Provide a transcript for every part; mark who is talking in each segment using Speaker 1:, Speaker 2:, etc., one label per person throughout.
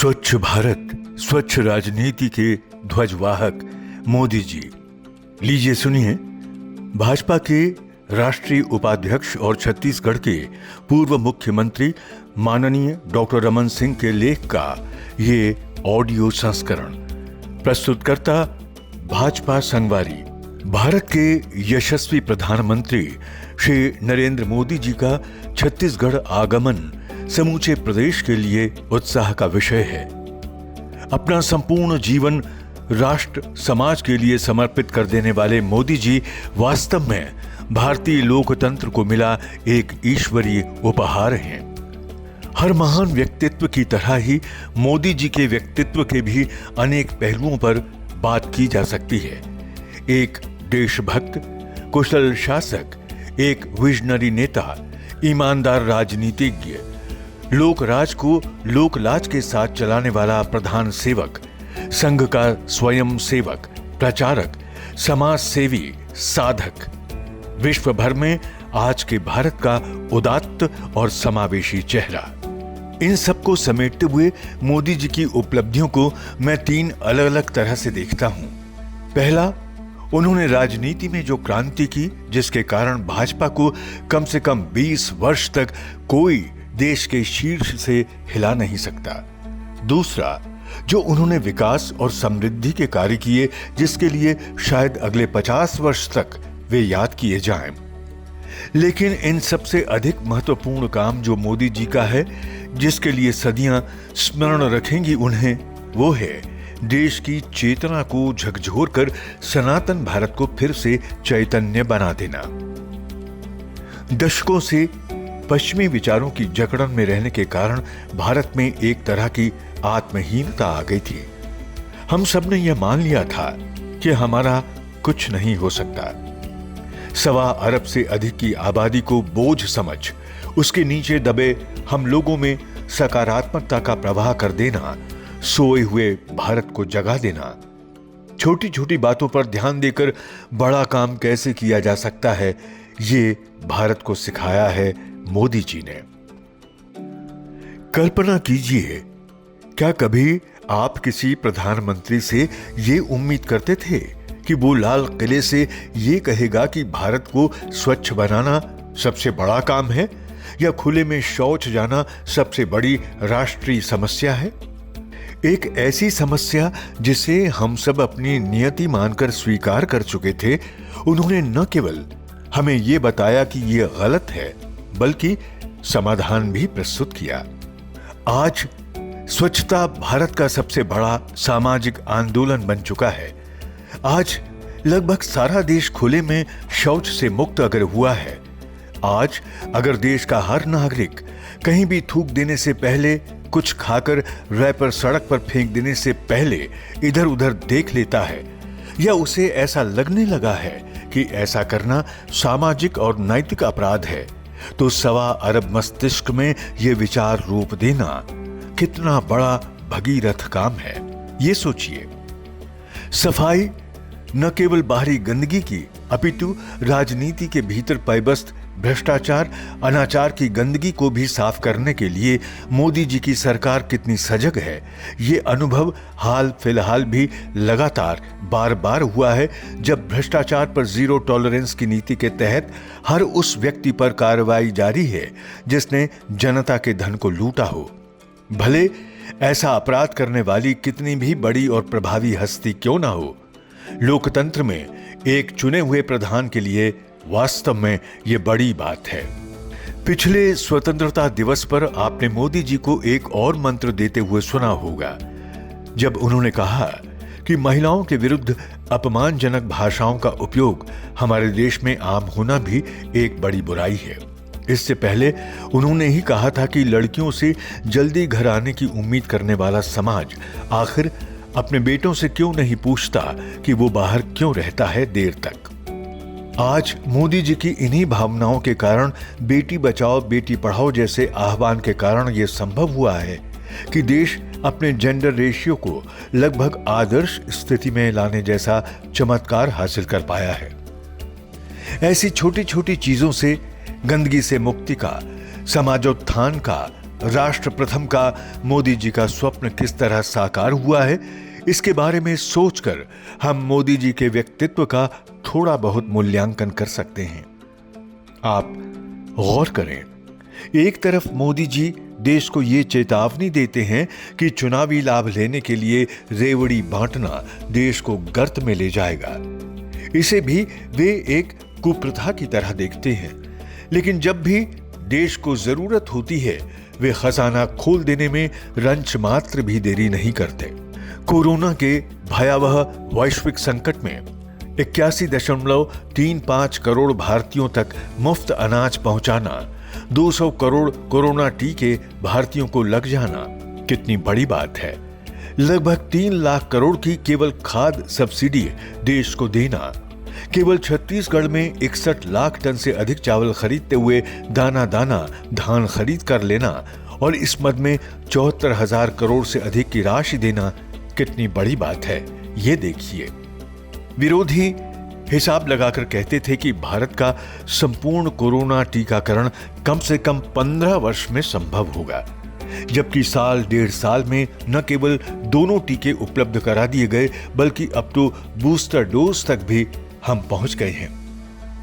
Speaker 1: स्वच्छ भारत, स्वच्छ राजनीति के ध्वजवाहक मोदी जी। लीजिए सुनिए भाजपा के राष्ट्रीय उपाध्यक्ष और छत्तीसगढ़ के पूर्व मुख्यमंत्री माननीय डॉक्टर रमन सिंह के लेख का ये ऑडियो संस्करण। प्रस्तुतकर्ता भाजपा संगवारी। भारत के यशस्वी प्रधानमंत्री श्री नरेंद्र मोदी जी का छत्तीसगढ़ आगमन समूचे प्रदेश के लिए उत्साह का विषय है। अपना संपूर्ण जीवन राष्ट्र समाज के लिए समर्पित कर देने वाले मोदी जी वास्तव में भारतीय लोकतंत्र को मिला एक ईश्वरीय उपहार हैं। हर महान व्यक्तित्व की तरह ही मोदी जी के व्यक्तित्व के भी अनेक पहलुओं पर बात की जा सकती है। एक देशभक्त, कुशल शासक, एक विजनरी नेता, ईमानदार राजनीतिज्ञ, लोकराज को लोकलाज के साथ चलाने वाला प्रधान सेवक, संघ का स्वयं सेवक, प्रचारक, समाज सेवी, साधक, विश्व भर में आज के भारत का उदात्त और समावेशी चेहरा। इन सबको समेटते हुए मोदी जी की उपलब्धियों को मैं 3 अलग अलग तरह से देखता हूं। पहला, उन्होंने राजनीति में जो क्रांति की जिसके कारण भाजपा को कम से कम 20 वर्ष तक कोई देश के शीर्ष से हिला नहीं सकता। दूसरा, जो उन्होंने विकास और समृद्धि के कार्य किए जिसके लिए शायद अगले 50 वर्ष तक वे याद किए जाएं। लेकिन इन सबसे अधिक महत्वपूर्ण काम जो मोदी जी का है, जिसके लिए सदियां स्मरण रखेंगी उन्हें, वो है देश की चेतना को झकझोर कर सनातन भारत को फिर से चैतन्य बना देना। दशकों से पश्चिमी विचारों की जकड़न में रहने के कारण भारत में एक तरह की आत्महीनता आ गई थी। हम सब ने यह मान लिया था कि हमारा कुछ नहीं हो सकता। 1.25 अरब से अधिक की आबादी को बोझ समझ उसके नीचे दबे हम लोगों में सकारात्मकता का प्रवाह कर देना, सोए हुए भारत को जगा देना, छोटी छोटी बातों पर ध्यान देकर बड़ा काम कैसे किया जा सकता है, ये भारत को सिखाया है मोदी जी ने। कल्पना कीजिए, क्या कभी आप किसी प्रधानमंत्री से ये उम्मीद करते थे कि वो लाल किले से ये कहेगा कि भारत को स्वच्छ बनाना सबसे बड़ा काम है, या खुले में शौच जाना सबसे बड़ी राष्ट्रीय समस्या है? एक ऐसी समस्या जिसे हम सब अपनी नियति मानकर स्वीकार कर चुके थे। उन्होंने न केवल हमें यह बताया कि यह गलत है, बल्कि समाधान भी प्रस्तुत किया। आज स्वच्छता भारत का सबसे बड़ा सामाजिक आंदोलन बन चुका है। आज लगभग सारा देश खुले में शौच से मुक्त अगर हुआ है, आज अगर देश का हर नागरिक कहीं भी थूक देने से पहले, कुछ खाकर रैपर सड़क पर फेंक देने से पहले इधर उधर देख लेता है, या उसे ऐसा लगने लगा है कि ऐसा करना सामाजिक और नैतिक अपराध है, तो 1.25 अरब मस्तिष्क में यह विचार रूप देना कितना बड़ा भगीरथ काम है। ये सोचिए, सफाई न केवल बाहरी गंदगी की अपितु राजनीति के भीतर पैबस्त भ्रष्टाचार, अनाचार की गंदगी को भी साफ करने के लिए मोदी जी की सरकार कितनी सजग है, ये अनुभव हाल फिलहाल भी लगातार बार बार हुआ है, जब भ्रष्टाचार पर जीरो टॉलरेंस की नीति के तहत हर उस व्यक्ति पर कार्रवाई जारी है जिसने जनता के धन को लूटा हो, भले ऐसा अपराध करने वाली कितनी भी बड़ी और प्रभावी हस्ती क्यों ना हो। लोकतंत्र में एक चुने हुए प्रधान के लिए वास्तव में यह बड़ी बात है। पिछले स्वतंत्रता दिवस पर आपने मोदी जी को एक और मंत्र देते हुए सुना होगा, जब उन्होंने कहा कि महिलाओं के विरुद्ध अपमानजनक भाषाओं का उपयोग हमारे देश में आम होना भी एक बड़ी बुराई है। इससे पहले उन्होंने ही कहा था कि लड़कियों से जल्दी घर आने की उम्मीद करने वाला समाज आखिर अपने बेटों से क्यों नहीं पूछता कि वो बाहर क्यों रहता है देर तक। आज मोदी जी की इन्हीं भावनाओं के कारण बेटी बचाओ बेटी पढ़ाओ जैसे आह्वान के कारण यह संभव हुआ है कि देश अपने जेंडर रेशियो को लगभग आदर्श स्थिति में लाने जैसा चमत्कार हासिल कर पाया है। ऐसी छोटी छोटी चीजों से, गंदगी से मुक्ति का, समाजोत्थान का, राष्ट्र प्रथम का मोदी जी का स्वप्न किस तरह साकार हुआ है, इसके बारे में सोचकर हम मोदी जी के व्यक्तित्व का थोड़ा बहुत मूल्यांकन कर सकते हैं। आप गौर करें, एक तरफ मोदी जी देश को ये चेतावनी देते हैं कि चुनावी लाभ लेने के लिए रेवड़ी बांटना देश को गर्त में ले जाएगा। इसे भी वे एक कुप्रथा की तरह देखते हैं, लेकिन जब भी देश को जरूरत होती है वे खजाना खोल देने में रंच मात्र भी देरी नहीं करते। कोरोना के भयावह वैश्विक संकट में 81.35 करोड़ भारतीयों तक मुफ्त अनाज पहुंचाना, 200 करोड़ कोरोना टीके भारतीयों को लग जाना कितनी बड़ी बात है। लगभग 3 लाख करोड़ की केवल खाद्य सब्सिडी देश को देना, केवल छत्तीसगढ़ में 61 लाख टन से अधिक चावल खरीदते हुए दाना दाना धान खरीद कर लेना और इस मद में 74,000 करोड़ से अधिक की राशि देना कितनी बड़ी बात है, ये देखिए। विरोधी हिसाब लगाकर कहते थे कि भारत का संपूर्ण कोरोना टीकाकरण कम से कम 15 वर्ष में संभव होगा, जबकि साल 1.5 साल में न केवल दोनों टीके उपलब्ध करा दिए गए बल्कि अब तो बूस्टर डोज तक भी हम पहुंच गए हैं।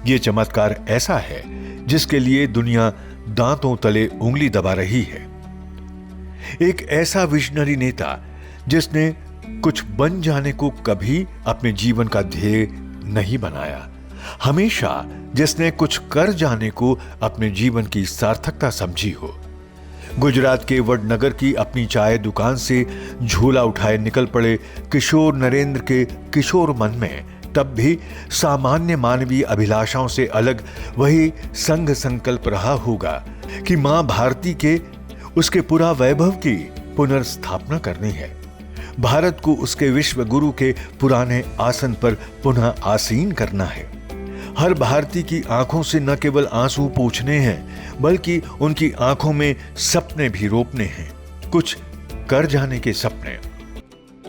Speaker 1: ये चमत्कार ऐसा है जिसके लिए दुनिया दांतों तले उंगली दबा रही है। एक ऐसा विजनरी नेता जिसने कुछ बन जाने को कभी अपने जीवन का ध्येय नहीं बनाया, हमेशा जिसने कुछ कर जाने को अपने जीवन की सार्थकता समझी हो। गुजरात के वडनगर की अपनी चाय दुकान से झोला उठाए निकल पड़े किशोर नरेंद्र के किशोर मन में तब भी सामान्य मानवीय अभिलाषाओं से अलग वही संघ संकल्प रहा होगा कि मां भारती के उसके पूरा वैभव की पुनर्स्थापना करनी है। भारत को उसके विश्व गुरु के पुराने आसन पर पुनः आसीन करना है। हर भारतीय की आंखों से न केवल आंसू पोंछने हैं बल्कि उनकी आंखों में सपने भी रोपने हैं, कुछ कर जाने के सपने।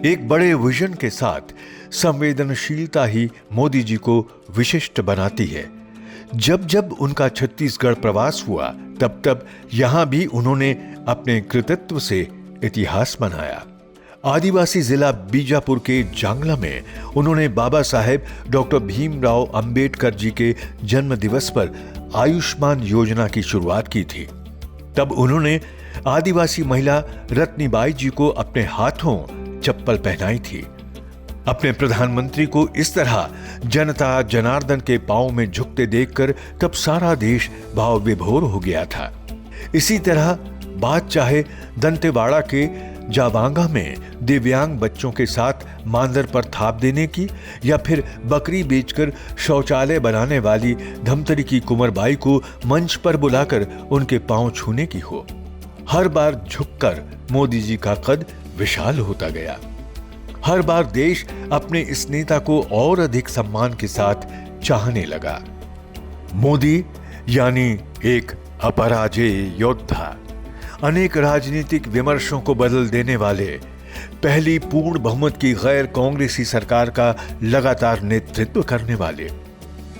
Speaker 1: एक बड़े विजन के साथ संवेदनशीलता ही मोदी जी को विशिष्ट बनाती है। जब जब उनका छत्तीसगढ़ प्रवास हुआ तब तब यहां भी उन्होंने अपने कृतित्व से इतिहास बनाया। आदिवासी जिला बीजापुर के जांगला में उन्होंने बाबा साहेब डॉक्टर भीमराव अंबेडकर जी के जन्म दिवस पर आयुष्मान योजना की शुरुआत की थी। तब उन्होंने आदिवासी महिला रत्नीबाई जी को अपने हाथों चप्पल पहनाई थी। अपने प्रधानमंत्री को इस तरह जनता जनार्दन के पांव में झुकते देखकर तब सारा देश भाव विभोर हो गया था। इसी तरह बात चाहे दंतेवाड़ा के जाबांगा में दिव्यांग बच्चों के साथ मांदर पर थाप देने की या फिर बकरी बेचकर शौचालय बनाने वाली धमतरी की कुंवरबाई को मंच पर बुलाकर उनके पांव छूने की हो, हर बार झुककर मोदी जी का कद विशाल होता गया। हर बार देश अपने इस नेता को और अधिक सम्मान के साथ चाहने लगा। मोदी यानी एक अपराजेय योद्धा, अनेक राजनीतिक विमर्शों को बदल देने वाले, पहली पूर्ण बहुमत की गैर कांग्रेसी सरकार का लगातार नेतृत्व करने वाले,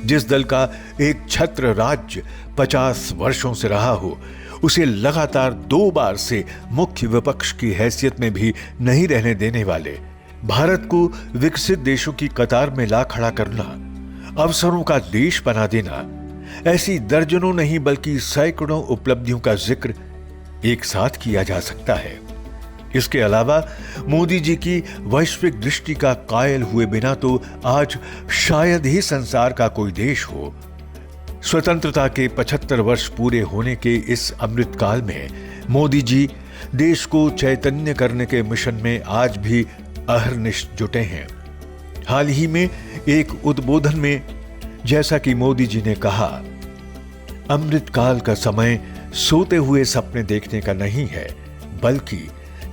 Speaker 1: जिस दल का एक छत्र राज्य 50 वर्षों से रहा हो उसे लगातार 2 बार से मुख्य विपक्ष की हैसियत में भी नहीं रहने देने वाले, भारत को विकसित देशों की कतार में ला खड़ा करना, अवसरों का देश बना देना, ऐसी दर्जनों नहीं बल्कि सैकड़ों उपलब्धियों का जिक्र एक साथ किया जा सकता है। इसके अलावा मोदी जी की वैश्विक दृष्टि का कायल हुए बिना तो आज शायद ही संसार का कोई देश हो। स्वतंत्रता के 75 वर्ष पूरे होने के इस अमृतकाल में मोदी जी देश को चैतन्य करने के मिशन में आज भी अहर्निश जुटे हैं। हाल ही में एक उद्बोधन में जैसा कि मोदी जी ने कहा, अमृतकाल का समय सोते हुए सपने देखने का नहीं है बल्कि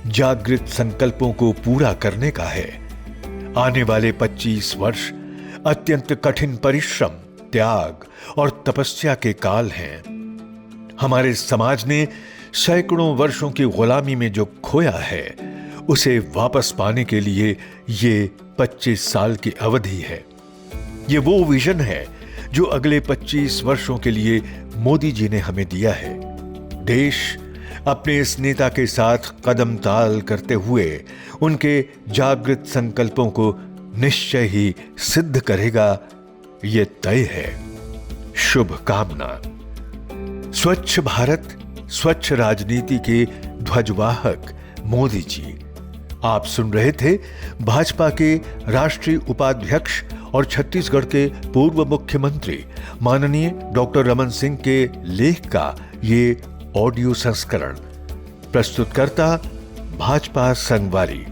Speaker 1: जागृत संकल्पों को पूरा करने का है। आने वाले 25 वर्ष अत्यंत कठिन परिश्रम, त्याग और तपस्या के काल हैं। हमारे समाज ने सैकड़ों वर्षों की गुलामी में जो खोया है उसे वापस पाने के लिए ये 25 साल की अवधि है। ये वो विजन है जो अगले 25 वर्षों के लिए मोदी जी ने हमें दिया है। देश अपने इस नेता के साथ कदम ताल करते हुए उनके जागृत संकल्पों को निश्चय ही सिद्ध करेगा, ये तय है। शुभकामना। स्वच्छ भारत, स्वच्छ राजनीति के ध्वजवाहक मोदी जी। आप सुन रहे थे भाजपा के राष्ट्रीय उपाध्यक्ष और छत्तीसगढ़ के पूर्व मुख्यमंत्री माननीय डॉक्टर रमन सिंह के लेख का ये ऑडियो संस्करण। प्रस्तुतकर्ता भाजपा संगवारी।